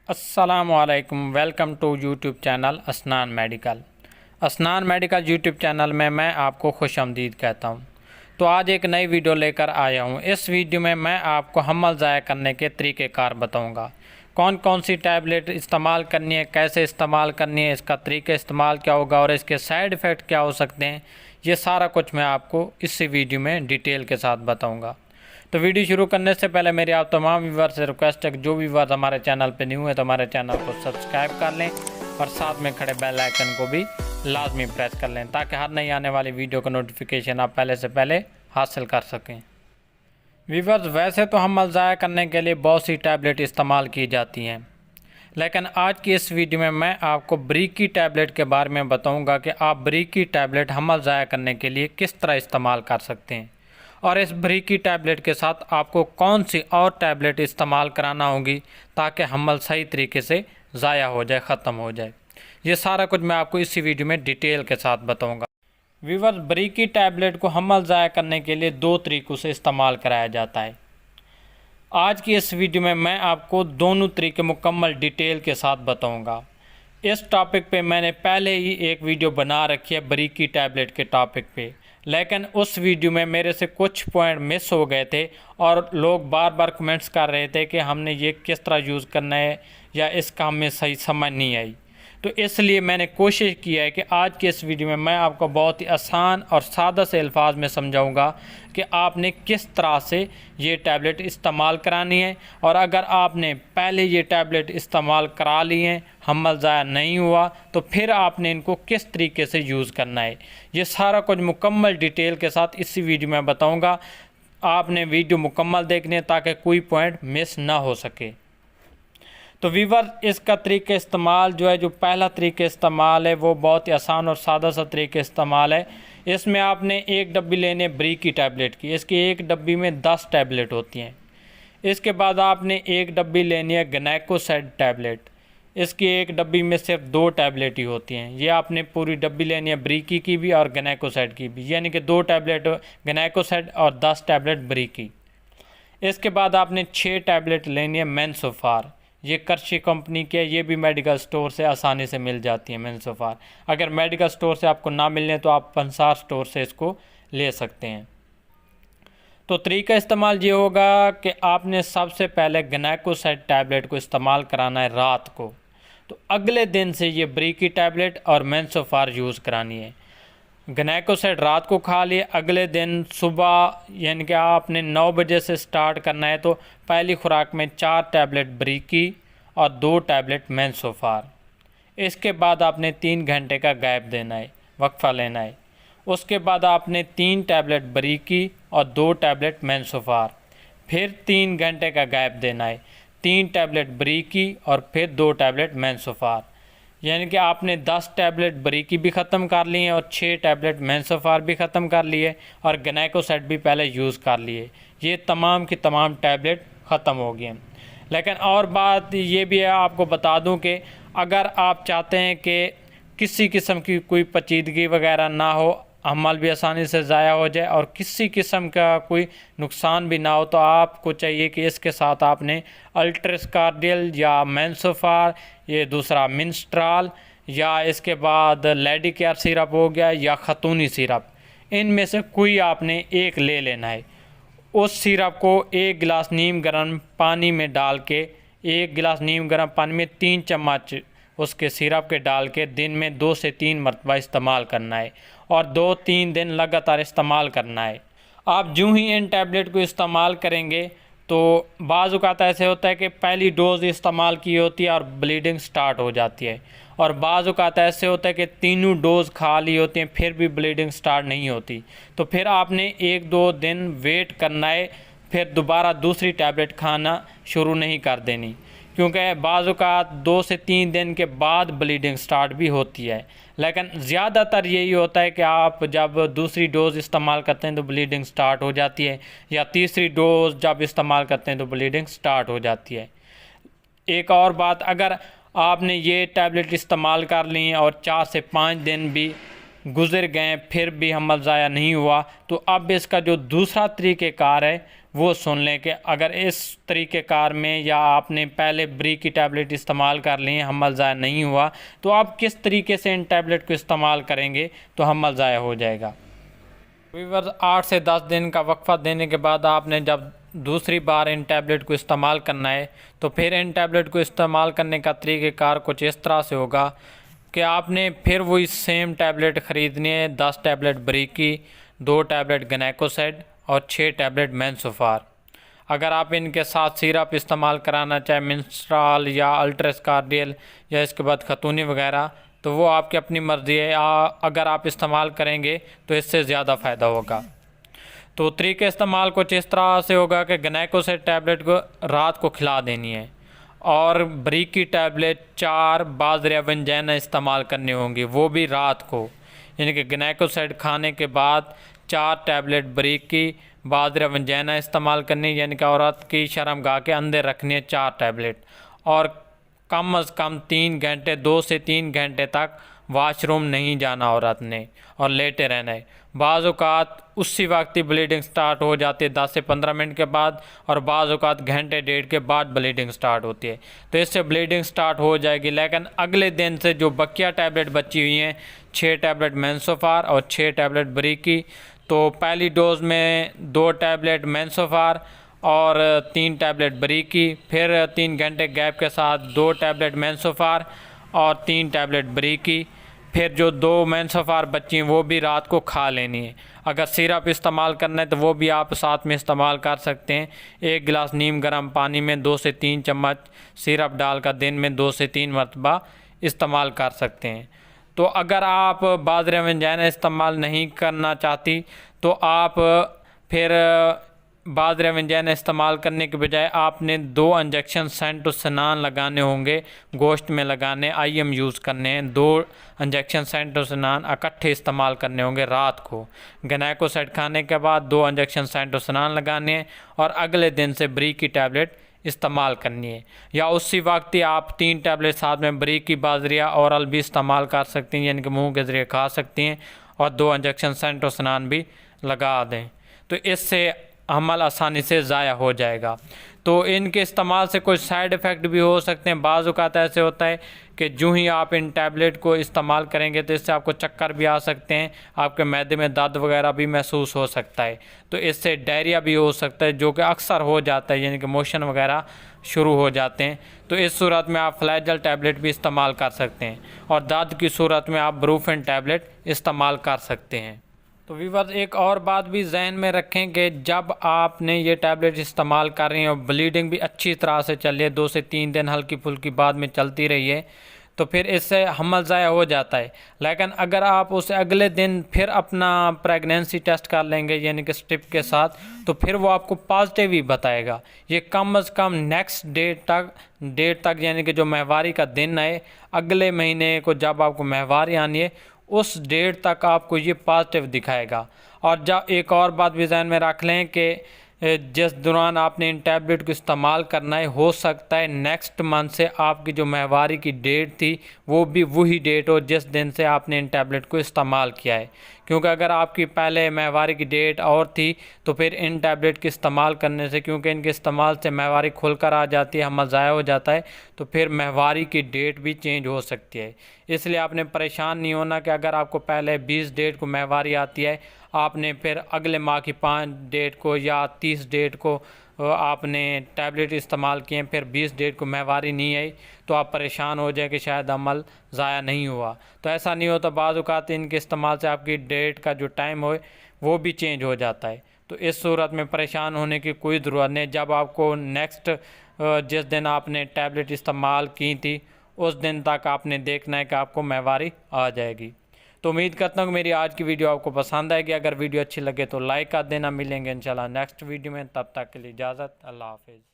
अस्सलामुअलैकुम। Welcome to YouTube channel असनान medical YouTube channel में मैं आपको खुशामदीद कहता हूं। तो आज एक नई वीडियो लेकर आया हूं। इस वीडियो में मैं आपको हमल ज़ाया करने के तरीक़ेकार बताऊंगा। कौन कौन सी टैबलेट इस्तेमाल करनी है, कैसे इस्तेमाल करनी है, इसका तरीक़ा इस्तेमाल क्या होगा और इसके साइड इफ़ेक्ट क्या हो सकते हैं, ये सारा कुछ मैं आपको इसी वीडियो में डिटेल के साथ बताऊँगा। तो वीडियो शुरू करने से पहले मेरी आप तमाम व्यूअर्स से रिक्वेस्ट है कि जो व्यूअर्स हमारे चैनल पे न्यू है तो हमारे चैनल को सब्सक्राइब कर लें और साथ में खड़े बेल आइकन को भी लाजमी प्रेस कर लें ताकि हर नई आने वाली वीडियो का नोटिफिकेशन आप पहले से पहले हासिल कर सकें। व्यूअर्स, वैसे तो हमल ज़ाया करने के लिए बहुत सी टैबलेट इस्तेमाल की जाती हैं, लेकिन आज की इस वीडियो में मैं आपको ब्रीकी टैबलेट के बारे में बताऊंगा कि आप ब्रीकी टैबलेट हमल ज़ाया करने के लिए किस तरह इस्तेमाल कर सकते हैं और इस ब्रीकी टैबलेट के साथ आपको कौन सी और टैबलेट इस्तेमाल कराना होगी ताकि हमल सही तरीके से ज़ाया हो जाए, ख़त्म हो जाए। ये सारा कुछ मैं आपको इसी वीडियो में डिटेल के साथ बताऊंगा। व्यूअर्स, ब्रीकी टैबलेट को हमल ज़ाया करने के लिए दो तरीक़ों से इस्तेमाल कराया जाता है। आज की इस वीडियो में मैं आपको दोनों तरीके मुकम्मल डिटेल के साथ बताऊंगा। इस टॉपिक पे मैंने पहले ही एक वीडियो बना रखी है ब्रीकी टैबलेट के टॉपिक पे, लेकिन उस वीडियो में मेरे से कुछ पॉइंट मिस हो गए थे और लोग बार बार कमेंट्स कर रहे थे कि हमने ये किस तरह यूज़ करना है या इसका हमें सही समझ नहीं आई। तो इसलिए मैंने कोशिश की है कि आज के इस वीडियो में मैं आपको बहुत ही आसान और सादा से अल्फाज में समझाऊंगा कि आपने किस तरह से ये टैबलेट इस्तेमाल करानी है, और अगर आपने पहले ये टैबलेट इस्तेमाल करा ली हैं, हमल ज़ाया नहीं हुआ, तो फिर आपने इनको किस तरीके से यूज़ करना है। ये सारा कुछ मुकम्मल डिटेल के साथ इसी वीडियो में बताऊँगा। आपने वीडियो मुकम्मल देखनी है ताकि कोई पॉइंट मिस ना हो सके। तो व्यूअर, इसका तरीक़ा इस्तेमाल जो पहला तरीक़ा इस्तेमाल है वो बहुत ही आसान और सादा सा तरीक़ा इस्तेमाल है। इसमें आपने एक डब्बी लेनी है ब्रीकी टैबलेट की। इसकी एक डब्बी में 10 टैबलेट होती हैं। इसके बाद आपने एक डब्बी लेनी है गनाकोसाइड टैबलेट। इसकी एक डब्बी में सिर्फ 2 टैबलेट ही होती हैं। ये आपने पूरी डब्बी लेनी है ब्रीकी की भी और गनाकोसाइड की भी, यानी कि 2 टैबलेट गनाकोसाइड और 10 टैबलेट ब्रीकी। इसके बाद आपने 6 टैबलेट लेनी है मेन्सोफार। ये कर्शी कंपनी के, ये भी मेडिकल स्टोर से आसानी से मिल जाती है मेन्सोफार। अगर मेडिकल स्टोर से आपको ना मिलने तो आप पंसार स्टोर से इसको ले सकते हैं। तो तरीका इस्तेमाल ये होगा कि आपने सबसे पहले गनाकोसाइड टैबलेट को इस्तेमाल कराना है रात को। तो अगले दिन से ये ब्रीकी टैबलेट और मेन्सोफार यूज़ करानी है। गनाकोसाइड रात को खा लिए, अगले दिन सुबह यानी कि आपने 9 बजे से स्टार्ट करना है। तो पहली खुराक में 4 टैबलेट ब्रीकी और 2 टैबलेट मेन्सोफार। इसके बाद आपने 3 घंटे का गैप देना है, वक्फा लेना है। उसके बाद आपने 3 टैबलेट ब्रीकी और 2 टैबलेट मेन्सोफार, फिर 3 घंटे का गैप देना है। 3 टैबलेट ब्रीकी और फिर 2 टैबलेट मेन्सोफार, यानी कि आपने 10 टैबलेट ब्रीकी भी ख़त्म कर लिए और 6 टैबलेट मेन्सोफार भी ख़त्म कर लिए और गनाकोसाइड भी पहले यूज़ कर लिए। ये तमाम की तमाम टैबलेट ख़त्म हो गए। लेकिन और बात ये भी है, आपको बता दूं कि अगर आप चाहते हैं कि किसी किस्म की कोई पेचीदगी वगैरह ना हो, हमल भी आसानी से ज़ाया हो जाए और किसी किस्म का कोई नुकसान भी ना हो, तो आपको चाहिए कि इसके साथ आपने अल्ट्रास्कार्डियल या मेन्सोफार, ये दूसरा मिनस्ट्राल, या इसके बाद लेडी केयर सिरप हो गया या खतूनी सिरप, इनमें से कोई आपने एक ले लेना है। उस सिरप को 1 गिलास नीम गर्म पानी में डाल के, 1 गिलास नीम गर्म पानी में 3 चम्मच उसके सिरप के डाल के दिन में 2 से 3 मरतबा इस्तेमाल करना है और 2-3 दिन लगातार इस्तेमाल करना है। आप यूँ ही इन टैबलेट को इस्तेमाल करेंगे तो बाज़ औक़ात ऐसे होता है कि पहली डोज़ इस्तेमाल की होती है और ब्लीडिंग स्टार्ट हो जाती है, और बाज़ औक़ात ऐसे होता है कि तीनों डोज़ खा ली होती हैं फिर भी ब्लीडिंग स्टार्ट नहीं होती। तो फिर आपने 1-2 दिन वेट करना है, फिर दोबारा दूसरी टैबलेट खाना शुरू नहीं कर देनी, क्योंकि बाज़ औक़ात 2 से 3 दिन के बाद ब्लीडिंग स्टार्ट भी होती है। लेकिन ज़्यादातर यही होता है कि आप जब दूसरी डोज़ इस्तेमाल करते हैं तो ब्लीडिंग स्टार्ट हो जाती है, या तीसरी डोज़ जब इस्तेमाल करते हैं तो ब्लीडिंग स्टार्ट हो जाती है। एक और बात, अगर आपने ये टैबलेट इस्तेमाल कर ली हैं और 4 से 5 दिन भी गुज़र गए फिर भी हमल ज़ाया नहीं हुआ, तो अब इसका जो दूसरा तरीक़ेकार है वो सुन लें कि अगर इस तरीक़ेकार में या आपने पहले ब्री की टैबलेट इस्तेमाल कर ली है, हमल ज़ाया नहीं हुआ, तो आप किस तरीके से इन टैबलेट को इस्तेमाल करेंगे तो हमल ज़ाया हो जाएगा। वीवर्स 8 से 10 दिन का वक्फ़ा देने के बाद आपने जब दूसरी बार इन टैबलेट को इस्तेमाल करना है तो फिर इन टैबलेट को इस्तेमाल करने का तरीक़ेकार कुछ इस तरह से होगा कि आपने फिर वही सेम टैबलेट ख़रीदनी है। 10 टैबलेट ब्री की, 2 टैबलेट गनाकोसेड और 6 टैबलेट मेंसोफार। अगर आप इनके साथ सिरप इस्तेमाल कराना चाहे मिनस्ट्राल या अल्ट्रास्कार्डियल या इसके बाद खतूनी वगैरह, तो वो आपकी अपनी मर्ज़ी है। अगर आप इस्तेमाल करेंगे तो इससे ज़्यादा फ़ायदा होगा। तो तरीके इस्तेमाल कुछ इस तरह से होगा कि गनाकोसेड टैबलेट को रात को खिला देनी है और ब्री की टैबलेट 4 बाजरे वंजैना इस्तेमाल करनी होंगी, वो भी रात को। यानी कि गनाकोसेड खाने के बाद 4 टैबलेट ब्री की बाजरे वंजैना इस्तेमाल करनी, यानी कि औरत की शर्मगाह के अंदर रखनी है 4 टैबलेट। और कम अज़ कम 3 घंटे 2 से 3 घंटे तक वाशरूम नहीं जाना औरत ने और लेटे रहना है। बाज़ औक़ात उसी वक्त ही ब्लीडिंग स्टार्ट हो जाती है 10 से 15 मिनट के बाद, और बाज़ औक़ात घंटे डेढ़ के बाद ब्लीडिंग स्टार्ट होती है। तो इससे ब्लीडिंग स्टार्ट हो जाएगी, लेकिन अगले दिन से जो बकिया टैबलेट बची हुई हैं, 6 टैबलेट मेंसोफार और 6 टैबलेट ब्री की, तो पहली डोज़ में 2 टैबलेट मेंसोफार और 3 टैबलेट ब्री की, फिर 3 घंटे गैप के साथ 2 टैबलेट मेंसोफार और 3 टैबलेट ब्री की, फिर जो 2 मेंसोफार बच्ची हैं वो भी रात को खा लेनी है। अगर सिरप इस्तेमाल करना है तो वो भी आप साथ में इस्तेमाल कर सकते हैं। 1 गिलास नीम गर्म पानी में 2 से 3 चम्मच सिरप डालकर दिन में 2 से 3 मरतबा इस्तेमाल कर सकते हैं। तो अगर आप बाजरे वंजैना इस्तेमाल नहीं करना चाहती तो आप फिर बाजरे वंजैना इस्तेमाल करने के बजाय आपने 2 इंजेक्शन सेंटोसिनान लगाने होंगे, गोश्त में लगाने, IM यूज़ करने हैं। 2 इंजेक्शन सेंटोसिनान इकट्ठे इस्तेमाल करने होंगे रात को। गनाकोसेड खाने के बाद 2 इंजेक्शन सेंटोसिनान लगाने हैं और अगले दिन से ब्री की टैबलेट इस्तेमाल करनी है। या उसी वक्त ही आप 3 टैबलेट साथ में ब्री की बाजरिया औरल भी इस्तेमाल कर सकती हैं, यानी कि मुँह के ज़रिए खा सकती हैं, और 2 इंजेक्शन सेंटोसिनान भी लगा दें। तो इससे हमल आसानी से ज़ाया हो जाएगा। तो इनके इस्तेमाल से कुछ साइड इफ़ेक्ट भी हो सकते हैं। बाज़ औक़ात ऐसे होता है कि जो ही आप इन टैबलेट को इस्तेमाल करेंगे तो इससे आपको चक्कर भी आ सकते हैं, आपके मैदे में दर्द वगैरह भी महसूस हो सकता है। तो इससे डायरिया भी हो सकता है, जो कि अक्सर हो जाता है, यानी कि मोशन वगैरह शुरू हो जाते हैं। तो इस सूरत में आप फ्लैजल टैबलेट भी इस्तेमाल कर सकते हैं, और दर्द की सूरत में आप ब्रूफेन टैबलेट इस्तेमाल कर सकते हैं। तो वीवर्स एक और बात भी जहन में रखें कि जब आपने ये टैबलेट इस्तेमाल कर रही हैं और ब्लीडिंग भी अच्छी तरह से चल रही है, 2 से 3 दिन हल्की फुल्की बाद में चलती रही है, तो फिर इससे हमल ज़ाया हो जाता है। लेकिन अगर आप उसे अगले दिन फिर अपना प्रेगनेंसी टेस्ट कर लेंगे, यानी कि स्ट्रिप के साथ, तो फिर वो आपको पॉजिटिव ही बताएगा। ये कम अज़ कम नेक्स्ट डेट तक यानी कि जो माहवारी का दिन है, अगले महीने को जब आपको माहवारी आनी है उस डेट तक आपको ये पॉजिटिव दिखाएगा। और जब एक और बात भी ज़हन में रख लें कि जिस दौरान आपने इन टैबलेट को इस्तेमाल करना है, हो सकता है नेक्स्ट मंथ से आपकी जो माहवारी की डेट थी वो भी वही डेट हो जिस दिन से आपने इन टैबलेट को इस्तेमाल किया है। क्योंकि अगर आपकी पहले माहवारी की डेट और थी तो फिर इन टैबलेट के इस्तेमाल करने से, क्योंकि इनके इस्तेमाल से माहवारी खुलकर आ जाती है, हमल ज़ाया हो जाता है, तो फिर माहवारी की डेट भी चेंज हो सकती है। इसलिए आपने परेशान नहीं होना कि अगर आपको पहले 20 डेट को माहवारी आती है, आपने फिर अगले माह की 5 डेट को या 30 डेट को आपने टैबलेट इस्तेमाल किए, फिर 20 डेट को माहवारी नहीं आई, तो आप परेशान हो जाए कि शायद अमल ज़ाया नहीं हुआ। तो ऐसा नहीं होता। बाज़ औक़ात इनके इस्तेमाल से आपकी डेट का जो टाइम हो वो भी चेंज हो जाता है। तो इस सूरत में परेशान होने की कोई ज़रूरत नहीं। जब आपको नेक्स्ट जिस दिन आपने टैबलेट इस्तेमाल की थी उस दिन तक आपने देखना है कि आपको माहवारी आ जाएगी। तो उम्मीद करता हूँ कि मेरी आज की वीडियो आपको पसंद आएगी। अगर वीडियो अच्छी लगे तो लाइक कर देना। मिलेंगे इंशाल्लाह नेक्स्ट वीडियो में, तब तक के लिए इजाज़त, अल्लाह हाफ़िज़।